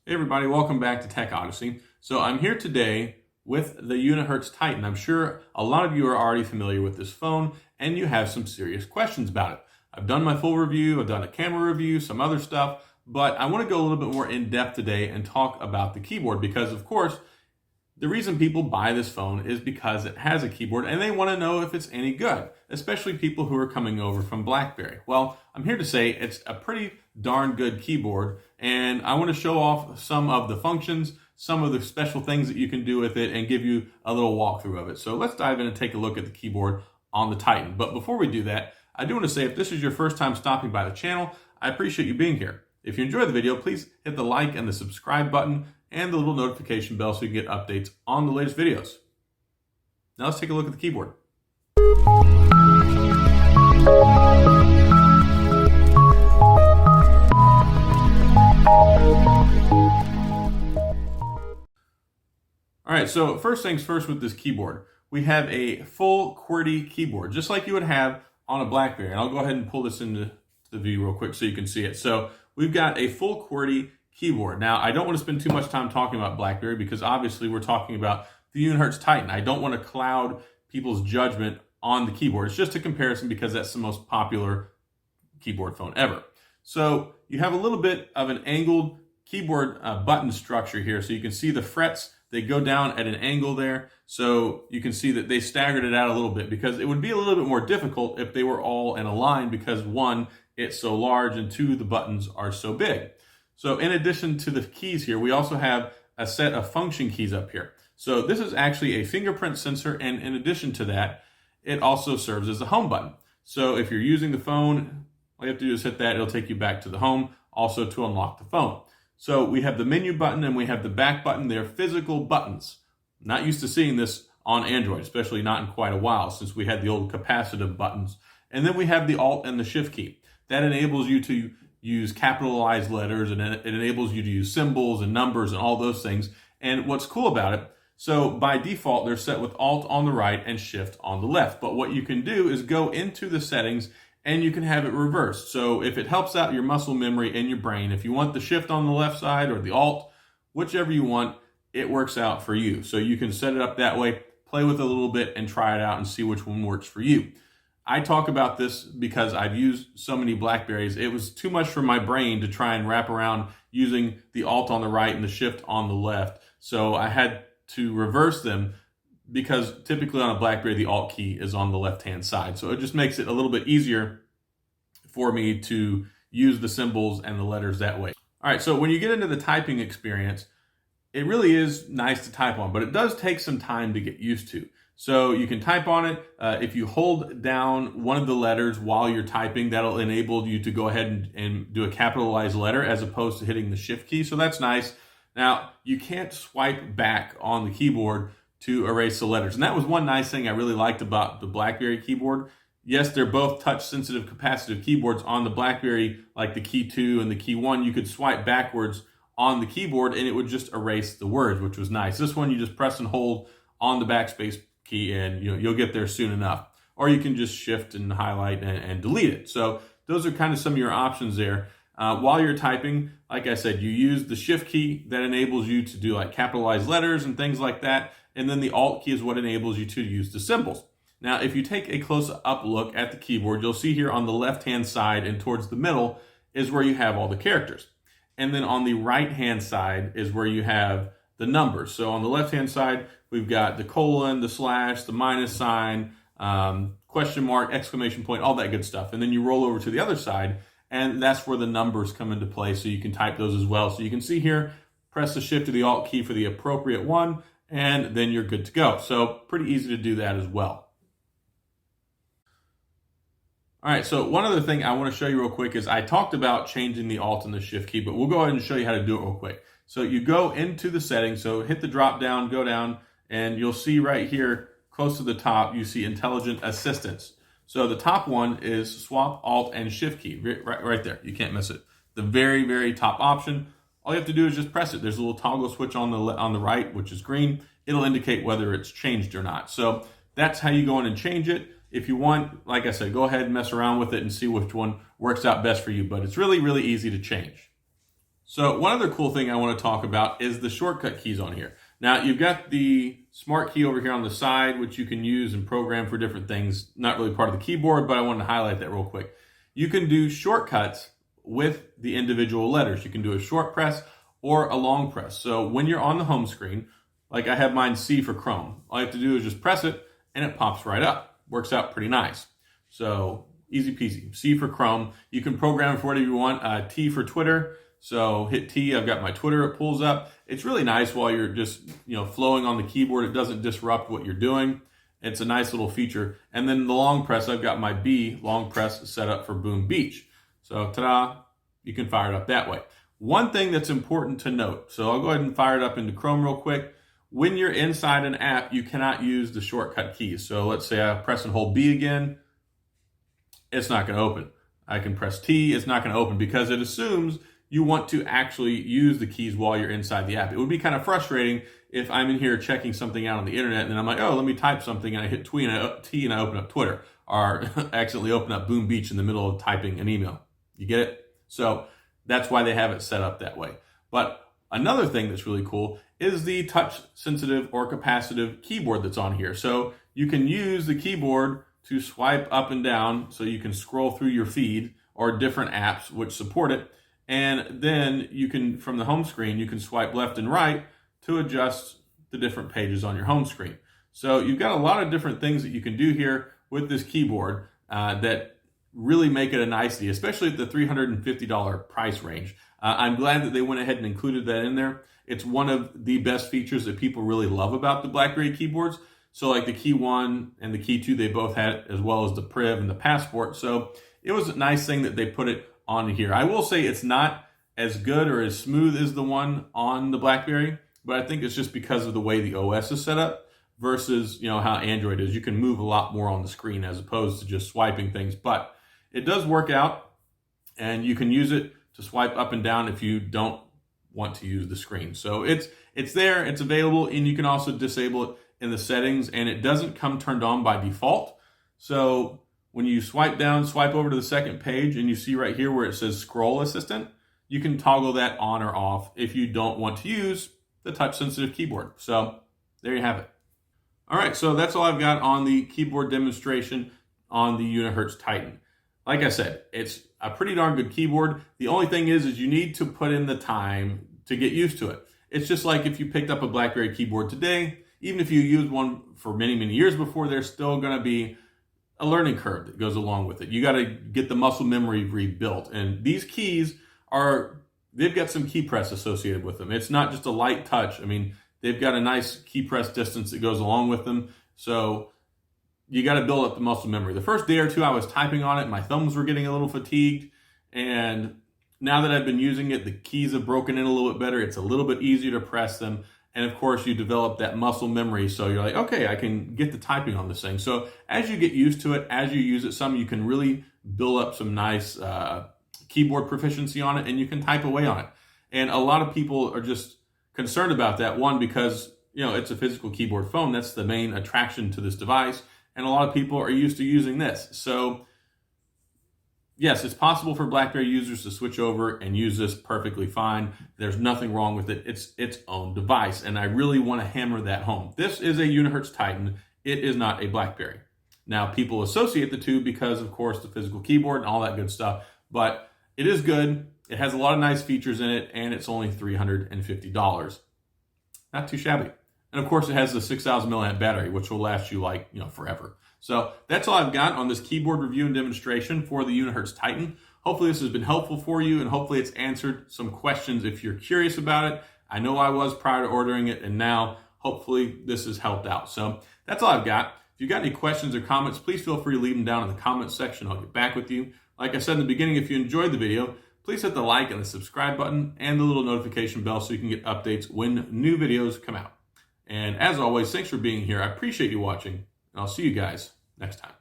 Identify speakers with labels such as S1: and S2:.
S1: Hey everybody, welcome back to TechOdyssey. So I'm here today with the Unihertz Titan. I'm sure a lot of you are already familiar with this phone and you have some serious questions about it. I've done my full review, I've done a camera review, some other stuff, but I want to go a little bit more in depth today and talk about the keyboard because of course the reason people buy this phone is because it has a keyboard and they want to know if it's any good, especially people who are coming over from BlackBerry. Well, I'm here to say it's a pretty darn good keyboard and I want to show off some of the functions, some of the special things that you can do with it and give you a little walkthrough of it. So let's dive in and take a look at the keyboard on the Titan. But before we do that, I do want to say if this is your first time stopping by the channel, I appreciate you being here. If you enjoyed the video, please hit the like and the subscribe button and the little notification bell so you can get updates on the latest videos. Now let's take a look at the keyboard. All right, so first things first with this keyboard, we have a full QWERTY keyboard, just like you would have on a BlackBerry. And I'll go ahead and pull this into the view real quick so you can see it. So we've got a full QWERTY keyboard. Now, I don't want to spend too much time talking about BlackBerry because obviously we're talking about the Unihertz Titan. I don't want to cloud people's judgment on the keyboard. It's just a comparison because that's the most popular keyboard phone ever. So you have a little bit of an angled keyboard button structure here. So you can see the frets, they go down at an angle there. So you can see that they staggered it out a little bit because it would be a little bit more difficult if they were all in a line because one, it's so large and two, the buttons are so big. So in addition to the keys here, we also have a set of function keys up here. So this is actually a fingerprint sensor, and in addition to that, it also serves as a home button. So if you're using the phone, all you have to do is hit that, it'll take you back to the home, also to unlock the phone. So we have the menu button and we have the back button. They're physical buttons. Not used to seeing this on Android, especially not in quite a while since we had the old capacitive buttons. And then we have the Alt and the Shift key. That enables you to use capitalized letters and it enables you to use symbols and numbers and all those things. And what's cool about it, so by default, they're set with Alt on the right and Shift on the left. But what you can do is go into the settings and you can have it reversed. So if it helps out your muscle memory and your brain, if you want the Shift on the left side or the Alt, whichever you want, it works out for you. So you can set it up that way, play with it a little bit and try it out and see which one works for you. I talk about this because I've used so many BlackBerries. It was too much for my brain to try and wrap around using the Alt on the right and the Shift on the left. So I had to reverse them because typically on a BlackBerry, the Alt key is on the left-hand side. So it just makes it a little bit easier for me to use the symbols and the letters that way. All right, so when you get into the typing experience, it really is nice to type on, but it does take some time to get used to. So you can type on it. If you hold down one of the letters while you're typing, that'll enable you to go ahead and do a capitalized letter as opposed to hitting the Shift key. So that's nice. Now, you can't swipe back on the keyboard to erase the letters. And that was one nice thing I really liked about the BlackBerry keyboard. Yes, they're both touch-sensitive capacitive keyboards. On the BlackBerry, like the key 2 and the key 1, you could swipe backwards on the keyboard and it would just erase the words, which was nice. This one, you just press and hold on the backspace key and you'll get there soon enough. Or you can just shift and highlight and delete it. So those are kind of some of your options there. While you're typing, like I said, you use the Shift key that enables you to do like capitalized letters and things like that. And then the Alt key is what enables you to use the symbols. Now, if you take a close-up look at the keyboard, you'll see here on the left-hand side and towards the middle is where you have all the characters. And then on the right-hand side is where you have the numbers. So on the left-hand side, we've got the colon, the slash, the minus sign, question mark, exclamation point, all that good stuff. And then you roll over to the other side, and that's where the numbers come into play. So you can type those as well. So you can see here, press the Shift or the Alt key for the appropriate one, and then you're good to go. So pretty easy to do that as well. All right, so one other thing I want to show you real quick is I talked about changing the Alt and the Shift key, but we'll go ahead and show you how to do it real quick. So you go into the settings, so hit the drop down, go down, and you'll see right here, close to the top, you see Intelligent Assistance. So the top one is Swap Alt and Shift key, right there. You can't miss it. The very, very top option. All you have to do is just press it. There's a little toggle switch on the right, which is green. It'll indicate whether it's changed or not. So that's how you go in and change it. If you want, like I said, go ahead and mess around with it and see which one works out best for you. But it's really, really easy to change. So one other cool thing I want to talk about is the shortcut keys on here. Now you've got the smart key over here on the side, which you can use and program for different things. Not really part of the keyboard, but I wanted to highlight that real quick. You can do shortcuts with the individual letters. You can do a short press or a long press. So when you're on the home screen, like I have mine C for Chrome, all you have to do is just press it and it pops right up. Works out pretty nice. So easy peasy. C for Chrome. You can program for whatever you want. T for Twitter. So hit T, I've got my Twitter, it pulls up. It's really nice while you're just, flowing on the keyboard. It doesn't disrupt what you're doing. It's a nice little feature. And then the long press, I've got my B long press set up for Boom Beach. So ta-da, you can fire it up that way. One thing that's important to note, so I'll go ahead and fire it up into Chrome real quick. When you're inside an app, you cannot use the shortcut keys. So let's say I press and hold B again, it's not gonna open. I can press T, it's not gonna open because it assumes you want to actually use the keys while you're inside the app. It would be kind of frustrating if I'm in here checking something out on the internet and then I'm like, oh, let me type something, and I hit T and I open up Twitter, or accidentally open up Boom Beach in the middle of typing an email. You get it? So that's why they have it set up that way. But another thing that's really cool is the touch sensitive or capacitive keyboard that's on here. So you can use the keyboard to swipe up and down so you can scroll through your feed or different apps which support it. And then you can, from the home screen, you can swipe left and right to adjust the different pages on your home screen. So you've got a lot of different things that you can do here with this keyboard that really make it a nicety, especially at the $350 price range. I'm glad that they went ahead and included that in there. It's one of the best features that people really love about the BlackBerry keyboards. So like the Key 1 and the Key 2, they both had, as well as the Priv and the Passport. So it was a nice thing that they put it on here. I will say it's not as good or as smooth as the one on the BlackBerry, but I think it's just because of the way the OS is set up versus, how Android is. You can move a lot more on the screen as opposed to just swiping things, but it does work out, and you can use it to swipe up and down if you don't want to use the screen. So it's there, it's available, and you can also disable it in the settings, and it doesn't come turned on by default. So when you swipe down, swipe over to the second page, and you see right here where it says Scroll Assistant, you can toggle that on or off if you don't want to use the touch-sensitive keyboard. So there you have it. All right, so that's all I've got on the keyboard demonstration on the Unihertz Titan. Like I said, it's a pretty darn good keyboard. The only thing is you need to put in the time to get used to it. It's just like if you picked up a BlackBerry keyboard today, even if you used one for many, many years before, there's still going to be a learning curve that goes along with it. You got to get the muscle memory rebuilt. And these keys they've got some key press associated with them. It's not just a light touch. I mean, they've got a nice key press distance that goes along with them. So you got to build up the muscle memory. The first day or two I was typing on it, my thumbs were getting a little fatigued. And now that I've been using it, the keys have broken in a little bit better. It's a little bit easier to press them. And of course, you develop that muscle memory. So you're like, okay, I can get the typing on this thing. So as you get used to it, as you use it some, you can really build up some nice keyboard proficiency on it, and you can type away on it. And a lot of people are just concerned about that. One, because it's a physical keyboard phone. That's the main attraction to this device. And a lot of people are used to using this. So yes, it's possible for BlackBerry users to switch over and use this perfectly fine. There's nothing wrong with it. It's its own device, and I really want to hammer that home. This is a Unihertz Titan. It is not a BlackBerry. Now, people associate the two because, of course, the physical keyboard and all that good stuff, but it is good. It has a lot of nice features in it, and it's only $350. Not too shabby. And of course, it has the 6,000 milliamp battery, which will last you forever. So that's all I've got on this keyboard review and demonstration for the Unihertz Titan. Hopefully this has been helpful for you, and hopefully it's answered some questions if you're curious about it. I know I was prior to ordering it, and now hopefully this has helped out. So that's all I've got. If you've got any questions or comments, please feel free to leave them down in the comments section. I'll get back with you. Like I said in the beginning, if you enjoyed the video, please hit the like and the subscribe button and the little notification bell so you can get updates when new videos come out. And as always, thanks for being here. I appreciate you watching, and I'll see you guys next time.